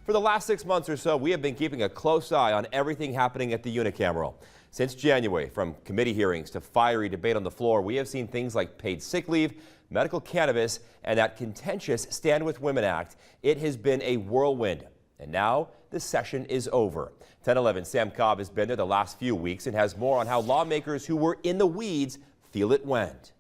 For the last 6 months or so, we have been keeping a close eye on everything happening at the unicameral. Since January, from committee hearings to fiery debate on the floor, we have seen things like paid sick leave, medical cannabis, and that contentious Stand With Women Act. It has been a whirlwind. And now the session is over. 1011 Sam Cobb has been there the last few weeks and has more on how lawmakers who were in the weeds feel it went.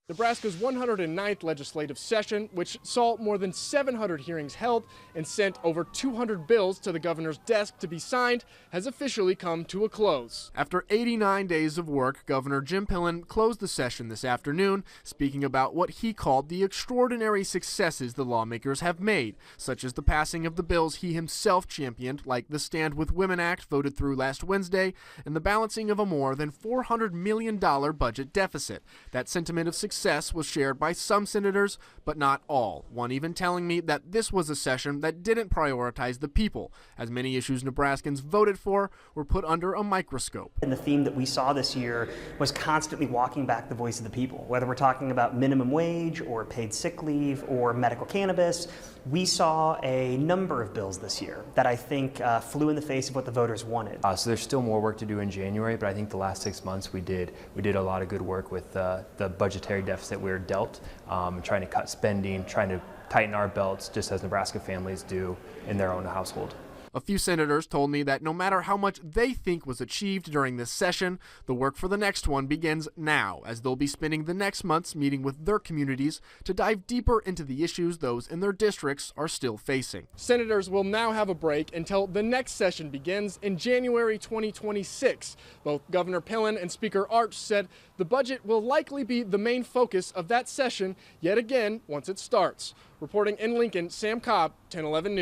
Nebraska's 109th legislative session, which saw more than 700 hearings held and sent over 200 bills to the governor's desk to be signed, has officially come to a close. After 89 days of work, Governor Jim Pillen closed the session this afternoon, speaking about what he called the extraordinary successes the lawmakers have made, such as the passing of the bills he himself championed, like the Stand With Women Act voted through last Wednesday, and the balancing of a more than $400 million budget deficit. That sentiment of success was shared by some senators, but not all. One even telling me that this was a session that didn't prioritize the people, as many issues Nebraskans voted for were put under a microscope. And the theme that we saw this year was constantly walking back the voice of the people. Whether we're talking about minimum wage or paid sick leave or medical cannabis, we saw a number of bills this year that I think flew in the face of what the voters wanted. So there's still more work to do in January, but I think the last 6 months we did a lot of good work with the budgetary deficit we were dealt, trying to cut spending, trying to tighten our belts, just as Nebraska families do in their own household. A few senators told me that no matter how much they think was achieved during this session, the work for the next one begins now, as they'll be spending the next months meeting with their communities to dive deeper into the issues those in their districts are still facing. Senators will now have a break until the next session begins in January 2026. Both Governor Pillen and Speaker Arch said the budget will likely be the main focus of that session yet again once it starts. Reporting in Lincoln, Sam Cobb, 1011 News.